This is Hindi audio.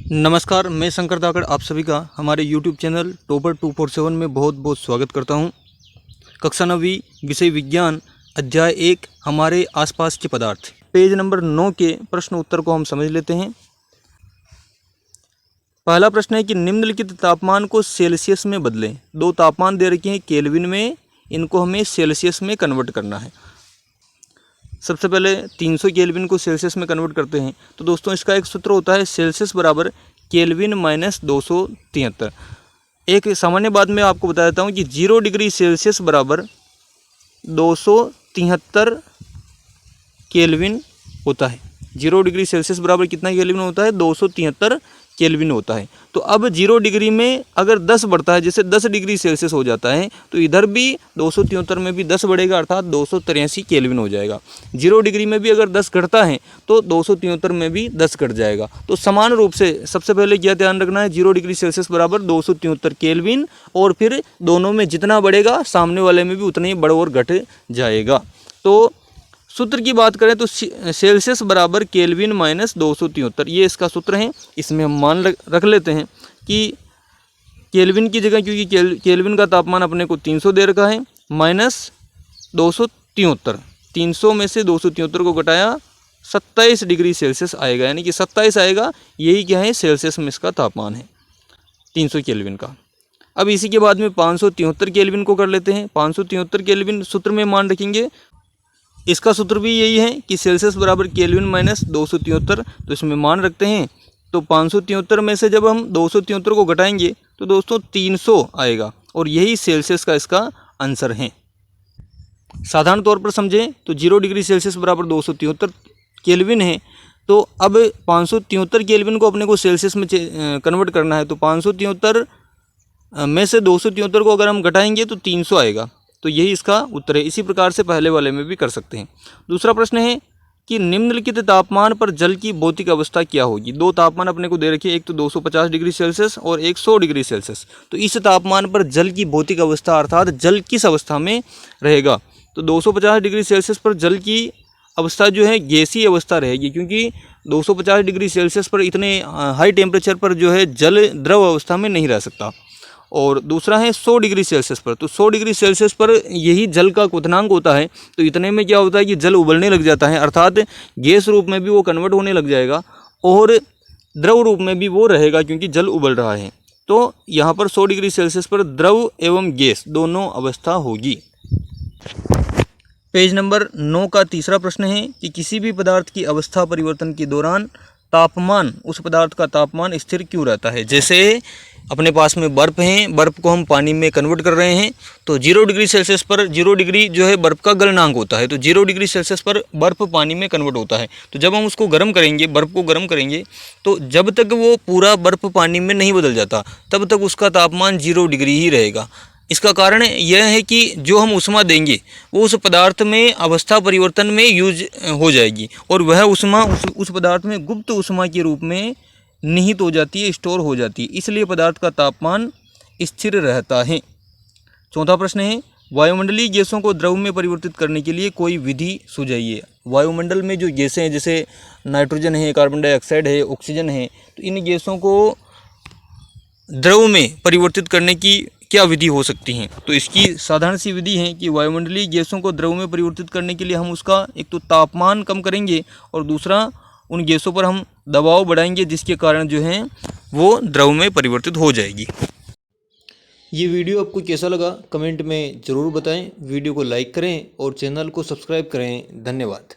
नमस्कार, मैं शंकर धाकड़ आप सभी का हमारे YouTube चैनल टॉपर 247 में बहुत बहुत स्वागत करता हूं। कक्षा 9वीं विषय विज्ञान अध्याय 1 हमारे आसपास के पदार्थ, पेज नंबर 9 के प्रश्न उत्तर को हम समझ लेते हैं। पहला प्रश्न है कि निम्नलिखित तापमान को सेल्सियस में बदलें। दो तापमान दे रखे हैं केल्विन में, इनको हमें सेल्सियस में कन्वर्ट करना है। सबसे पहले 300 केल्विन को सेल्सियस में कन्वर्ट करते हैं। तो दोस्तों इसका एक सूत्र होता है सेल्सियस बराबर केल्विन माइनस 273। एक सामान्य बात मैं आपको बता देता हूँ कि 0 डिग्री सेल्सियस बराबर 273 केल्विन होता है। 0 डिग्री सेल्सियस बराबर कितना केल्विन होता है? 273 केल्विन होता है। तो अब 0 डिग्री में अगर 10 बढ़ता है, जैसे 10 डिग्री सेल्सियस हो जाता है, तो इधर भी 273 में भी 10 बढ़ेगा, अर्थात 283 केल्विन हो जाएगा। 0 डिग्री में भी अगर 10 घटता है तो 273 में भी 10 घट जाएगा। तो समान रूप से सबसे पहले क्या ध्यान रखना है, 0 डिग्री सेल्सियस बराबर 273 केल्विन, और फिर दोनों में जितना बढ़ेगा सामने वाले में भी उतना ही बढ़ और घट जाएगा। तो सूत्र की बात करें तो सेल्सियस बराबर केल्विन माइनस 273, ये इसका सूत्र है। इसमें हम मान रख लेते हैं कि केल्विन की जगह, क्योंकि केल्विन का तापमान अपने को 300 दे रखा है, माइनस 273, 300 में से 273 को घटाया 27 डिग्री सेल्सियस आएगा, यानी कि 27 आएगा। यही क्या है, सेल्सियस में इसका तापमान है 300 केल्विन का। अब इसी के बाद में 573 केल्विन को कर लेते हैं। 573 केल्विन सूत्र में मान रखेंगे, इसका सूत्र भी यही है कि सेल्सियस बराबर केल्विन माइनस 273। तो इसमें मान रखते हैं, तो 573 में से जब हम 273 को घटाएंगे तो दोस्तों 300 आएगा, और यही सेल्सियस का इसका आंसर है। साधारण तौर पर समझें तो 0 डिग्री सेल्सियस बराबर 273 केल्विन है। तो अब 573 केल्विन को अपने को सेल्सियस में कन्वर्ट करना है, तो 573 में से 273 को अगर हम घटाएंगे तो 300 आएगा। तो यही इसका उत्तर है। इसी प्रकार से पहले वाले में भी कर सकते हैं। दूसरा प्रश्न है कि निम्नलिखित तापमान पर जल की भौतिक अवस्था क्या होगी। दो तापमान अपने को दे रखे, एक तो 250 डिग्री सेल्सियस और एक 100 डिग्री सेल्सियस। तो इस तापमान पर जल की भौतिक अवस्था अर्थात जल किस अवस्था में रहेगा, तो 250 डिग्री सेल्सियस पर जल की अवस्था जो है गैसीय अवस्था रहेगी, क्योंकि 250 डिग्री सेल्सियस पर इतने हाई टेम्परेचर पर जो है जल द्रव अवस्था में नहीं रह सकता। और दूसरा है 100 डिग्री सेल्सियस पर, तो 100 डिग्री सेल्सियस पर यही जल का क्वथनांक होता है। तो इतने में क्या होता है कि जल उबलने लग जाता है, अर्थात गैस रूप में भी वो कन्वर्ट होने लग जाएगा और द्रव रूप में भी वो रहेगा, क्योंकि जल उबल रहा है। तो यहाँ पर 100 डिग्री सेल्सियस पर द्रव एवं गैस दोनों अवस्था होगी। पेज नंबर 9 का तीसरा प्रश्न है कि किसी भी पदार्थ की अवस्था परिवर्तन के दौरान तापमान, उस पदार्थ का तापमान स्थिर क्यों रहता है। जैसे अपने पास में बर्फ़ है, बर्फ़ को हम पानी में कन्वर्ट कर रहे हैं, तो 0 डिग्री सेल्सियस पर 0 डिग्री जो है बर्फ़ का गलनांक होता है, तो 0 डिग्री सेल्सियस पर बर्फ़ पानी में कन्वर्ट होता है। तो जब हम उसको गर्म करेंगे, बर्फ़ को गर्म करेंगे, तो जब तक वो पूरा बर्फ़ पानी में नहीं बदल जाता तब तक उसका तापमान 0 डिग्री ही रहेगा। इसका कारण यह है कि जो हम ऊष्मा देंगे वो उस पदार्थ में अवस्था परिवर्तन में यूज हो जाएगी, और वह ऊष्मा उस पदार्थ में गुप्त ऊष्मा के रूप में निहित हो जाती है, स्टोर हो जाती है, इसलिए पदार्थ का तापमान स्थिर रहता है। चौथा प्रश्न है वायुमंडलीय गैसों को द्रव में परिवर्तित करने के लिए कोई विधि सुझाइए। वायुमंडल में जो गैसें हैं, जैसे नाइट्रोजन है, कार्बन डाइऑक्साइड है, ऑक्सीजन है, तो इन गैसों को द्रव में परिवर्तित करने की क्या विधि हो सकती हैं। तो इसकी साधारण सी विधि है कि वायुमंडलीय गैसों को द्रव में परिवर्तित करने के लिए हम उसका एक तो तापमान कम करेंगे, और दूसरा उन गैसों पर हम दबाव बढ़ाएंगे, जिसके कारण जो है वो द्रव में परिवर्तित हो जाएगी। ये वीडियो आपको कैसा लगा कमेंट में ज़रूर बताएं। वीडियो को लाइक करें और चैनल को सब्सक्राइब करें। धन्यवाद।